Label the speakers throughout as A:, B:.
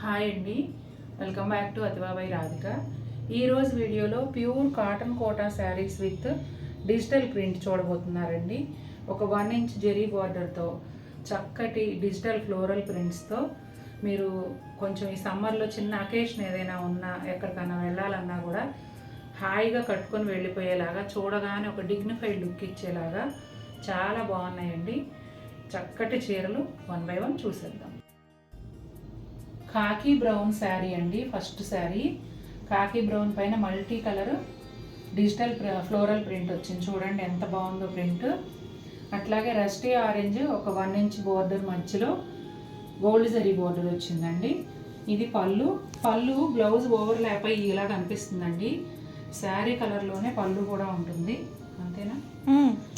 A: Hi అండి, welcome back to అతిబాబాయి రాధిక. ఈరోజు వీడియోలో pure cotton Kota saris with digital print చూడబోతున్నారండి. ఒక 1 ఇంచ్ జెరీ బార్డర్తో చక్కటి డిజిటల్ ఫ్లోరల్ ప్రింట్స్తో మీరు కొంచెం ఈ సమ్మర్లో చిన్న అకేషన్ ఏదైనా ఉన్నా ఎక్కడికైనా వెళ్ళాలన్నా కూడా హాయిగా కట్టుకొని వెళ్ళిపోయేలాగా, చూడగానే ఒక డిగ్నిఫైడ్ లుక్ ఇచ్చేలాగా చాలా బాగున్నాయండి. చక్కటి చీరలు 1 by 1 చూసేద్దాం. కాకి బ్రౌన్ శారీ అండి. ఫస్ట్ శారీ కాకి బ్రౌన్ పైన multi colour digital floral print వచ్చింది. చూడండి ఎంత బాగుందో ప్రింట్. అట్లాగే రస్టీ ఆరెంజ్ ఒక 1 ఇంచ్ బోర్డర్ మధ్యలో గోల్డ్ జరీ బోర్డర్ వచ్చిందండి. ఇది పళ్ళు బ్లౌజ్ ఓవర్లాప్ అయ్యి ఇలా కనిపిస్తుందండి. శారీ కలర్లోనే పళ్ళు కూడా ఉంటుంది, అంతేనా?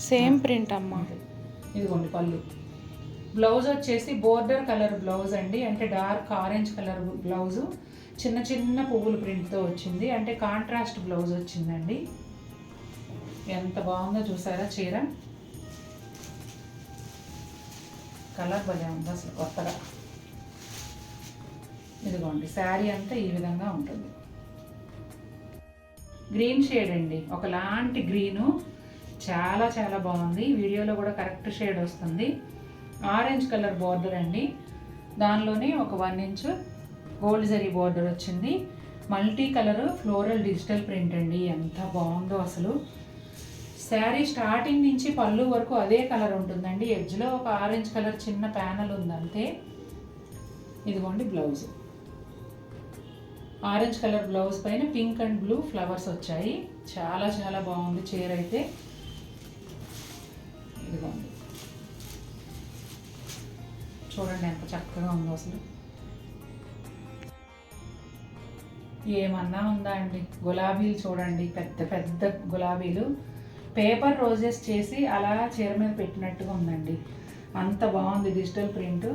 B: సేమ్ ప్రింట్ అమ్మా.
A: ఇదిగోండి పళ్ళు. బ్లౌజ్ వచ్చేసి బోర్డర్ కలర్ బ్లౌజ్ అండి, అంటే డార్క్ ఆరెంజ్ కలర్ బ్లౌజు, చిన్న చిన్న పువ్వుల ప్రింట్తో వచ్చింది, అంటే కాంట్రాస్ట్ బ్లౌజ్ వచ్చిందండి. ఎంత బాగుందో చూసారా చీర. కలర్ భలే ఉంది అసలు కొత్తగా. ఇదిగోండి శారీ అంతా ఈ విధంగా ఉంటుంది. గ్రీన్ షేడ్ అండి, ఒకలాంటి గ్రీను, చాలా చాలా బాగుంది. వీడియోలో కూడా కరెక్ట్ షేడ్ వస్తుంది. ఆరెంజ్ కలర్ బార్డర్ అండి, దానిలోనే ఒక 1 ఇంచ్ గోల్డ్ జరీ బార్డర్ వచ్చింది. Multi colour floral digital print అండి, ఎంత బాగుందో అసలు. శారీ స్టార్టింగ్ నుంచి పళ్ళు వరకు అదే కలర్ ఉంటుందండి. ఎడ్జ్లో ఒక ఆరెంజ్ కలర్ చిన్న ప్యానల్ ఉంది అంతే. ఇదిగోండి బ్లౌజ్. ఆరెంజ్ కలర్ బ్లౌజ్ పైన పింక్ అండ్ బ్లూ ఫ్లవర్స్ వచ్చాయి. చాలా చాలా బాగుంది చీర అయితే. ఇదిగోండి చూడండి ఎంత చక్కగా ఉందో అసలు. ఏమన్నా ఉందా అండి, గులాబీలు చూడండి, పెద్ద పెద్ద గులాబీలు, పేపర్ రోజెస్ చేసి అలా చీర మీద పెట్టినట్టుగా ఉందండి. అంత బాగుంది డిజిటల్ ప్రింట్.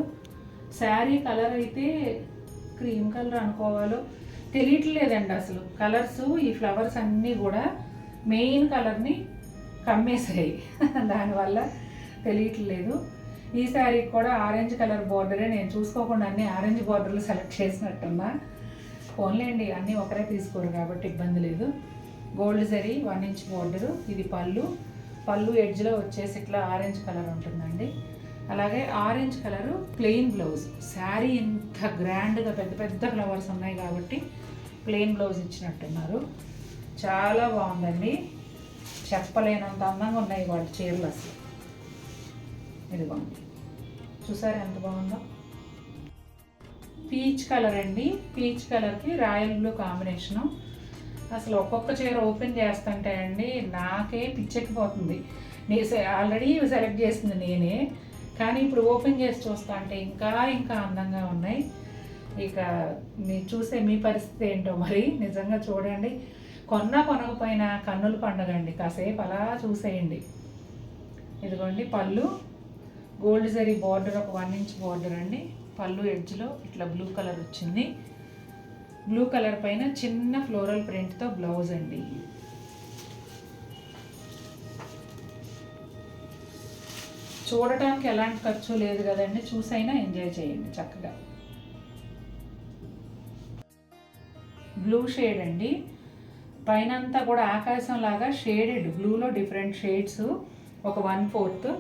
A: శారీ కలర్ అయితే క్రీమ్ కలర్ అనుకోవాలో తెలియట్లేదండి అసలు. కలర్స్ ఈ ఫ్లవర్స్ అన్నీ కూడా మెయిన్ కలర్ని కమ్మేసాయి, దానివల్ల తెలియట్లేదు. ఈ శారీకి కూడా ఆరెంజ్ కలర్ బార్డరే, నేను చూసుకోకుండా అన్ని ఆరెంజ్ బార్డర్లు సెలెక్ట్ చేసినట్టున్నా. పోన్లేండి, అన్నీ ఒకరే తీసుకోరు కాబట్టి ఇబ్బంది లేదు. Gold zari 1 inch border. ఇది పళ్ళు ఎడ్జ్లో వచ్చేసి ఇట్లా ఆరెంజ్ కలర్ ఉంటుందండి. అలాగే orange colour plain blouse. Sari ఇంత గ్రాండ్గా పెద్ద పెద్ద ఫ్లవర్స్ ఉన్నాయి కాబట్టి ప్లెయిన్ బ్లౌజ్ ఇచ్చినట్టున్నారు. చాలా బాగుందండి, చెప్పలేనంత అందంగా ఉన్నాయి వాళ్ళ చీరలు అసలు. ఇదిగోండి చూసారా ఎంత బాగుందో. పీచ్ కలర్ అండి, పీచ్ కలర్కి రాయల్ బ్లూ కాంబినేషను. అసలు ఒక్కొక్క చీర ఓపెన్ చేస్తుంటే అండి నాకే పిచ్చెక్కిపోతుంది. ఆల్రెడీ సెలెక్ట్ చేసింది నేనే, కానీ ఇప్పుడు ఓపెన్ చేసి చూస్తా అంటే ఇంకా ఇంకా అందంగా ఉన్నాయి. ఇక మీరు చూసే మీ పరిస్థితి ఏంటో మరి. నిజంగా చూడండి, కొనకపోయినా కన్నుల పండుగ అండి, కాసేపు అలా చూసేయండి. ఇదిగోండి పళ్ళు గోల్డ్ జరీ బార్డర్ ఒక 1 ఇంచ్ బార్డర్ అండి. పళ్ళు ఎడ్జ్లో ఇట్లా బ్లూ కలర్ వచ్చింది. బ్లూ కలర్ పైన చిన్న ఫ్లోరల్ ప్రింట్తో బ్లౌజ్ అండి. చూడటానికి ఎలాంటి ఖర్చు లేదు కదండి, చూసైనా ఎంజాయ్ చేయండి చక్కగా. బ్లూ షేడ్ అండి, పైన అంతా కూడా ఆకాశం లాగా షేడెడ్ బ్లూలో డిఫరెంట్ షేడ్స్ ఒక 1/4.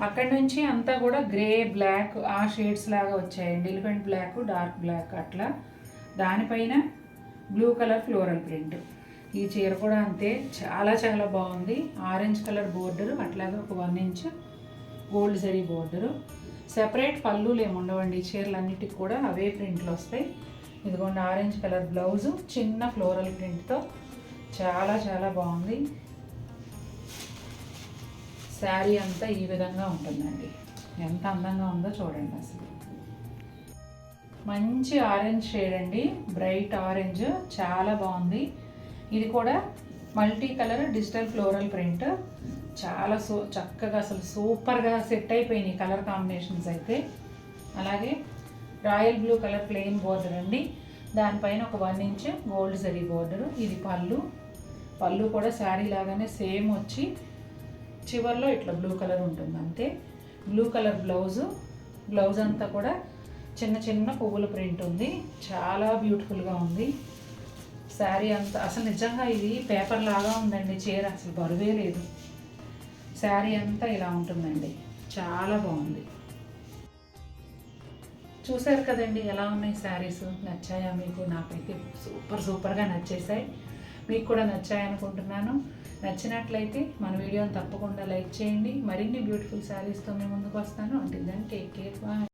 A: అక్కడి నుంచి అంతా కూడా గ్రే బ్లాక్ ఆ షేడ్స్ లాగా వచ్చాయండి. ఎలిఫెంట్ బ్లాక్, డార్క్ బ్లాక్ అట్లా. దానిపైన బ్లూ కలర్ ఫ్లోరల్ ప్రింట్. ఈ చీర కూడా అంతే, చాలా చాలా బాగుంది. ఆరెంజ్ కలర్ బోర్డరు, అట్లాగే ఒక 1 inch gold zari border. Separate పళ్ళులు ఏమి ఉండవండి, చీరలన్నిటికి కూడా అవే ప్రింట్లు వస్తాయి. ఇదిగోండి ఆరెంజ్ కలర్ బ్లౌజు చిన్న ఫ్లోరల్ ప్రింట్తో చాలా చాలా బాగుంది. శారీ అంతా ఈ విధంగా ఉంటుందండి. ఎంత అందంగా ఉందో చూడండి అసలు. మంచి ఆరెంజ్ షేడ్ అండి, బ్రైట్ ఆరెంజ్, చాలా బాగుంది. ఇది కూడా multi colour digital floral print. చాలా చక్కగా అసలు సూపర్గా సెట్ అయిపోయినాయి కలర్ కాంబినేషన్స్ అయితే. అలాగే royal blue colour plain border అండి, దానిపైన ఒక 1 ఇంచ్ గోల్డ్ జరీ బోర్డరు. ఇది పళ్ళు కూడా శారీ లాగానే సేమ్ వచ్చి చివర్లో ఇట్లా బ్లూ కలర్ ఉంటుంది అంతే. బ్లూ కలర్ బ్లౌజ్ అంతా కూడా చిన్న చిన్న పువ్వుల ప్రింట్ ఉంది, చాలా బ్యూటిఫుల్గా ఉంది. శారీ అంతా అసలు నిజంగా ఇది పేపర్ లాగా ఉందండి. చీర అసలు బరువే లేదు. శారీ అంతా ఇలా ఉంటుందండి, చాలా బాగుంది. చూసారు కదండి ఎలా ఉన్నాయి శారీస్, నచ్చాయా మీకు? నాకైతే సూపర్గా నచ్చేసాయి. మీకు కూడా నచ్చాయి అనుకుంటున్నాను. నచ్చినట్లయితే మన వీడియోని తప్పకుండా లైక్ చేయండి. మరిన్ని బ్యూటిఫుల్ శారీస్తో మేము ముందుకు వస్తాను. అంటే దాన్ని టేక్ కేర్, బాయ్.